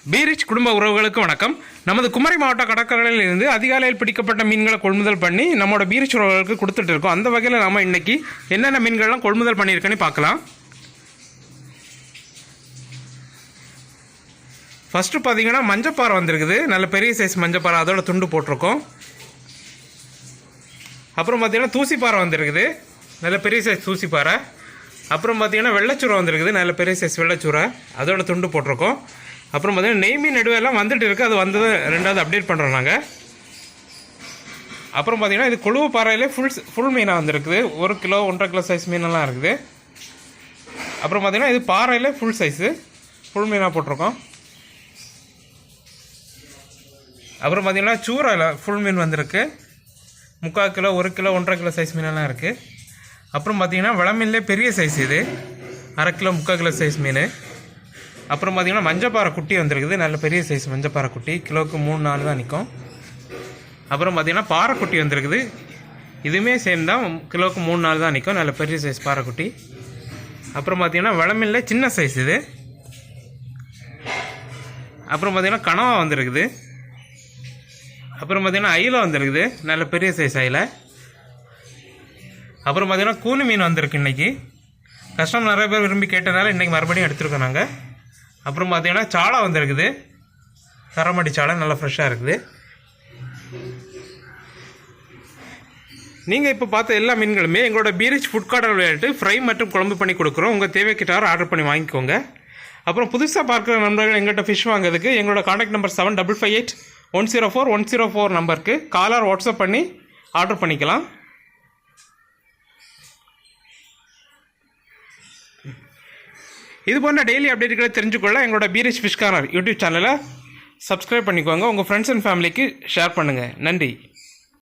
பீரிச் குடும்ப உறவுகளுக்கு வணக்கம். நமது குமரி மாவட்ட கடற்கரையில் இருந்து அதிகாலையில் பிடிக்கப்பட்ட மீன்களை கொள்முதல் பண்ணி நம்மளோட பீரிச் உறவுகளுக்கு கொடுத்துட்டு இருக்கோம். அந்த வகையில் நம்ம இன்னைக்கு என்னென்ன மீன்கள்லாம் கொள்முதல் பண்ணியிருக்கேன்னு பார்க்கலாம். ஃபஸ்ட்டு பார்த்தீங்கன்னா மஞ்சப்பாறை வந்திருக்குது. நல்ல பெரிய சைஸ் மஞ்சப்பாறை, அதோட துண்டு போட்டிருக்கோம். அப்புறம் பார்த்தீங்கன்னா தூசிப்பாறை வந்திருக்குது, நல்ல பெரிய சைஸ் தூசிப்பாறை. அப்புறம் பார்த்தீங்கன்னா வெள்ளைச்சூரை வந்திருக்குது, நல்ல பெரிய சைஸ் வெள்ளைச்சூரை, அதோட துண்டு போட்டிருக்கோம். அப்புறம் பார்த்தீங்கன்னா நெய் மீன் நடுவெல்லாம் வந்துட்டு இருக்குது, அது வந்தது ரெண்டாவது அப்டேட் பண்ணுறோம் நாங்கள். அப்புறம் பார்த்தீங்கன்னா இது கொழுவு பாறையிலே ஃபுல் மீனாக வந்துருக்குது, 1 கிலோ 1.5 கிலோ சைஸ் மீனெல்லாம் இருக்குது. அப்புறம் பார்த்தீங்கன்னா இது பாறையில் ஃபுல் சைஸு ஃபுல் மீனாக போட்டிருக்கோம். அப்புறம் பார்த்தீங்கன்னா சூறாவில் ஃபுல் மீன் வந்திருக்கு, 3/4 கிலோ 1 கிலோ 1.5 கிலோ சைஸ் மீனெல்லாம் இருக்குது. அப்புறம் பார்த்தீங்கன்னா விளமீன்லேயே பெரிய சைஸ் இது 1/2 கிலோ 3/4 கிலோ சைஸ் மீன். அப்புறம் பார்த்தீங்கன்னா மஞ்சப்பாறை குட்டி வந்திருக்குது, நல்ல பெரிய சைஸ் மஞ்சப்பாறை குட்டி, கிலோவுக்கு 3-4 தான் நிற்கும். அப்புறம் பார்த்தீங்கன்னா பாறைக்குட்டி வந்திருக்குது, இதுவுமே சேம் தான், கிலோவுக்கு 3-4 தான் நிற்கும், நல்ல பெரிய சைஸ் பாறைக்குட்டி. அப்புறம் பார்த்தீங்கன்னா விளமீன்ல சின்ன சைஸ் இது. அப்புறம் பார்த்தீங்கன்னா கனவா வந்திருக்குது. அப்புறம் பார்த்தீங்கன்னா அயிலை வந்திருக்குது, நல்ல பெரிய சைஸ் அயிலை. அப்புறம் பார்த்தீங்கன்னா கூலி மீன் வந்திருக்கு இன்றைக்கி, கஸ்டமர் நிறைய பேர் விரும்பி கேட்டனால இன்றைக்கி மறுபடியும் எடுத்துருக்கோம் நாங்கள். அப்புறம் பார்த்தீங்கன்னா சாலை வந்திருக்குது, கரமடி சாலை, நல்லா ஃப்ரெஷ்ஷாக இருக்குது. நீங்கள் இப்போ பார்த்த எல்லா மீன்களுமே எங்களோட பீரிச் ஃபுட் கார்டர் விளையாட்டு ஃப்ரை மற்றும் குழம்பு பண்ணி கொடுக்குறோம். உங்கள் தேவைக்கிட்டார ஆர்டர் பண்ணி வாங்கிக்கோங்க. அப்புறம் புதுசாக பார்க்குற நண்பர்கள் எங்கள்கிட்ட ஃபிஷ் வாங்குறதுக்கு எங்களோட கான்டாக்ட் நம்பர் 7558-104-104 நம்பருக்கு காலர் வாட்ஸ்அப் பண்ணி ஆர்டர் பண்ணிக்கலாம். இது போன்ற டெய்லி அப்டேட்டுகளை தெரிஞ்சுக்கொள்ள எங்களோட பீரிச் ஃபிஷ் கார்னர் யூடியூப் சேனலை சப்ஸ்கிரைப் பண்ணிக்கோங்க. உங்கள் ஃப்ரெண்ட்ஸ் அண்ட் ஃபேமிலிக்கு ஷேர் பண்ணுங்கள். நன்றி.